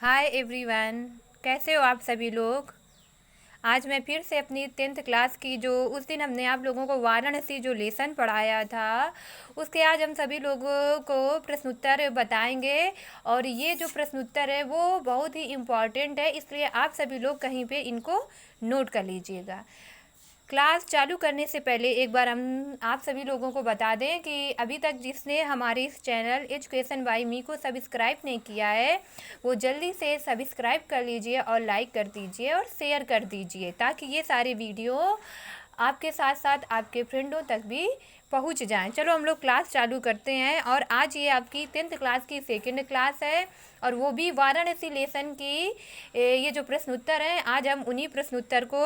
Hi everyone. कैसे हो आप सभी लोग। आज मैं फिर से अपनी 10th क्लास की जो उस दिन हमने आप लोगों को वाराणसी जो लेसन पढ़ाया था उसके आज हम सभी लोगों को प्रश्नोत्तर बताएंगे। और ये जो प्रश्नोत्तर है वो बहुत ही इम्पॉर्टेंट है, इसलिए आप सभी लोग कहीं पे इनको नोट कर लीजिएगा। क्लास चालू करने से पहले एक बार हम आप सभी लोगों को बता दें कि अभी तक जिसने हमारे इस चैनल एजुकेशन बाय मी को सब्सक्राइब नहीं किया है वो जल्दी से सब्सक्राइब कर लीजिए और लाइक कर दीजिए और शेयर कर दीजिए, ताकि ये सारे वीडियो आपके साथ साथ आपके फ्रेंडों तक भी पहुंच जाएं। चलो हम लोग क्लास चालू करते हैं। और आज ये आपकी 10th क्लास की सेकंड क्लास है और वो भी वाराणसी लेसन की ये जो प्रश्नोत्तर हैं आज हम उन्हीं प्रश्नोत्तर को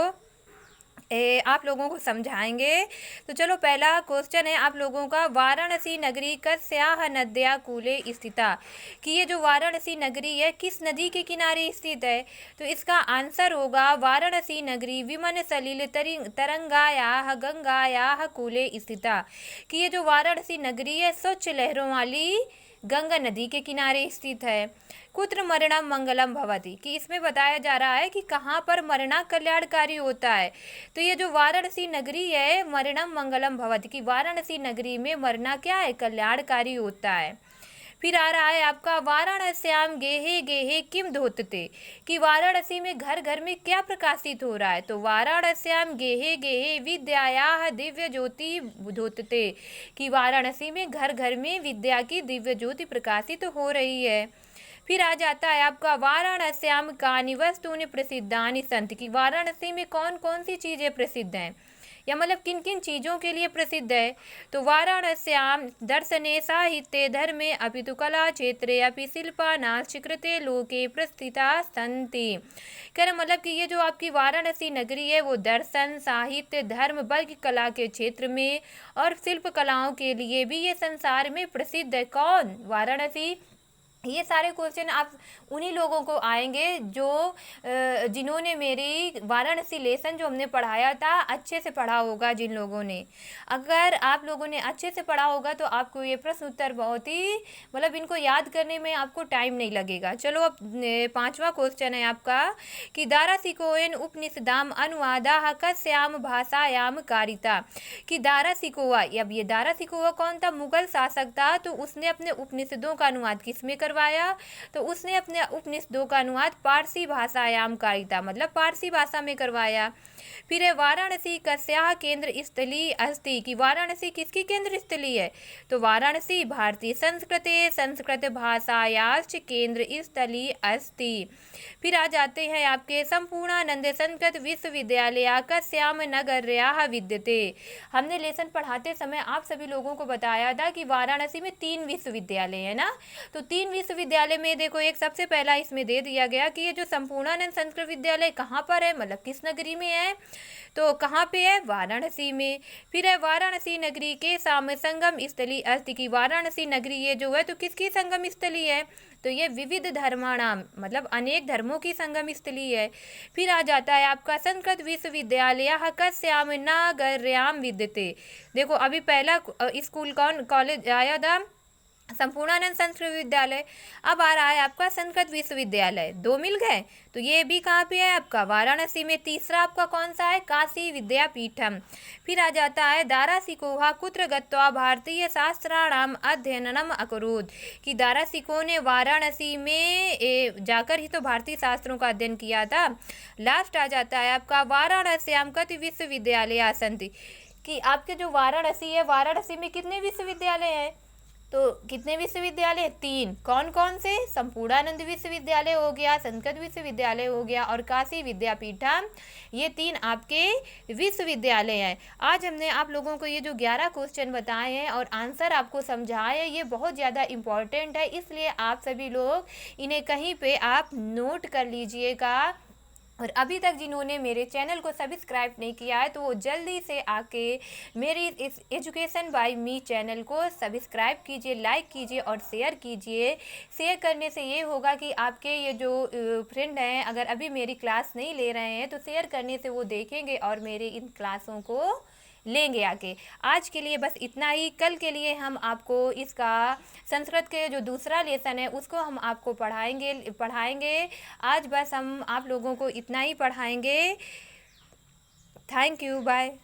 आप लोगों को समझाएंगे। तो चलो पहला क्वेश्चन है आप लोगों का, वाराणसी नगरी कस्याः नद्या कूले स्थिता, कि ये जो वाराणसी नगरी है किस नदी के किनारे स्थित है। तो इसका आंसर होगा वाराणसी नगरी विमन सलिल तरंगायाः गंगायाः कूले स्थिता, कि ये जो वाराणसी नगरी है स्वच्छ लहरों वाली गंगा नदी के किनारे स्थित है। कुत्र मरणम मंगलम भवति, कि इसमें बताया जा रहा है कि कहाँ पर मरना कल्याणकारी होता है। तो ये जो वाराणसी नगरी है मरणम मंगलम भवति, कि वाराणसी नगरी में मरना क्या है, कल्याणकारी होता है। फिर आ रहा है आपका, वाराणस्याम गेहे गेहे किम धोतते, कि वाराणसी में घर घर में क्या प्रकाशित हो रहा है। तो वाराणस्याम गेहे गेहे विद्यायाः दिव्य ज्योति धोतते, कि वाराणसी में घर घर में विद्या की दिव्य ज्योति प्रकाशित हो रही है। फिर आ जाता है आपका, वाराणस्याम कानि वस्तूनि प्रसिद्धानि सन्ति, कि वाराणसी में कौन कौन सी चीज़ें प्रसिद्ध हैं, या मतलब किन किन चीज़ों के लिए प्रसिद्ध है। तो वाराणस्याम दर्शने साहित्ये धर्मे अपि तु कला क्षेत्रे अपि शिल्पानां कृते लोके प्रस्थिता सन्ति। कह रहे मतलब कि ये जो आपकी वाराणसी नगरी है वो दर्शन, साहित्य, धर्म, वर्ग, कला के क्षेत्र में और शिल्प कलाओं के लिए भी ये संसार में प्रसिद्ध है। कौन, वाराणसी। ये सारे क्वेश्चन आप उन्हीं लोगों को आएंगे जो जिन्होंने मेरी वाराणसी लेसन जो हमने पढ़ाया था अच्छे से पढ़ा होगा। जिन लोगों ने, अगर आप लोगों ने अच्छे से पढ़ा होगा तो आपको ये प्रश्न उत्तर बहुत ही मतलब इनको याद करने में आपको टाइम नहीं लगेगा। चलो अब पांचवा क्वेश्चन है आपका, कि दारासिकोएन उपनिषदाम अनुवादाः कस्याम भाषायाम कारिता, कि दारासिकोआ, अब ये दारासिकोआ कौन था, मुगल शासक था। तो उसने अपने उपनिषदों का अनुवाद किस में करवाया, तो उसने अपने उपनिषदों का अनुवाद पारसी भाषायाम कारिता, मतलब पारसी भाषा में करवाया। फिर है, वाराणसी कस्याः केंद्र स्थली अस्ति, कि वाराणसी किसकी केंद्र स्थली है। तो वाराणसी भारतीय संस्कृते संस्कृत भाषायाश्च केंद्र स्थली अस्ति। फिर आ जाते हैं आपके, संपूर्णानंद संस्कृत विश्वविद्यालय कस्याम नगर्याः विद्यते। हमने लेसन पढ़ाते समय आप सभी लोगों को बताया था कि वाराणसी में 3 विश्वविद्यालय है ना। तो 3 विश्वविद्यालय में देखो, एक सबसे पहला इसमें दे दिया गया कि ये जो संपूर्णानंद संस्कृत विद्यालय कहाँ पर है, मतलब किस नगरी में है। तो कहाँ पे है, वाराणसी में। फिर है, वाराणसी नगरी के सामने संगम स्थली अस्ति, की वाराणसी नगरी ये जो है तो किसकी संगम स्थली है, तो ये विविध धर्माणाम मतलब अनेक धर्मों की संगम स्थली है। फिर आ जाता है आपका, संस्कृत विश्वविद्यालय कस्याम नागर्याम विद्यते। देखो अभी पहला स्कूल कौन, कॉलेज आया था, संपूर्णानंद संस्कृत विद्यालय। अब आ रहा है आपका संस्कृत विश्वविद्यालय, 2 मिल गए। तो ये भी कहाँ पे है आपका, वाराणसी में। तीसरा आपका कौन सा है, काशी विद्यापीठम। फिर आ जाता है, दारासिकोहा कुत्र गत्वा भारतीय शास्त्राणाम अध्ययनम अकरोत्, कि दारासिको ने वाराणसी में जाकर ही तो भारतीय शास्त्रों का अध्ययन किया था। लास्ट आ जाता है आपका, वाराणस्याम कति विश्वविद्यालय सन्ति, कि आपके जो वाराणसी है, वाराणसी में कितने विश्वविद्यालय हैं, तो कितने विश्वविद्यालय, 3। कौन कौन से, संपूर्णानंद विश्वविद्यालय हो गया, संस्कृत विश्वविद्यालय हो गया और काशी विद्यापीठम, ये 3 आपके विश्वविद्यालय हैं। आज हमने आप लोगों को ये जो 11 क्वेश्चन बताए हैं और आंसर आपको समझाए हैं, ये बहुत ज़्यादा इम्पॉर्टेंट है, इसलिए आप सभी लोग इन्हें कहीं पे आप नोट कर लीजिएगा। और अभी तक जिन्होंने मेरे चैनल को सब्सक्राइब नहीं किया है तो वो जल्दी से आके मेरी इस एजुकेशन बाय मी चैनल को सब्सक्राइब कीजिए, लाइक कीजिए और शेयर कीजिए। शेयर करने से ये होगा कि आपके ये जो फ्रेंड हैं अगर अभी मेरी क्लास नहीं ले रहे हैं तो शेयर करने से वो देखेंगे और मेरी इन क्लासों को लेंगे आगे। आज के लिए बस इतना ही। कल के लिए हम आपको इसका संस्कृत के जो दूसरा लेसन है उसको हम आपको पढ़ाएंगे। आज बस हम आप लोगों को इतना ही पढ़ाएंगे। Thank you, bye.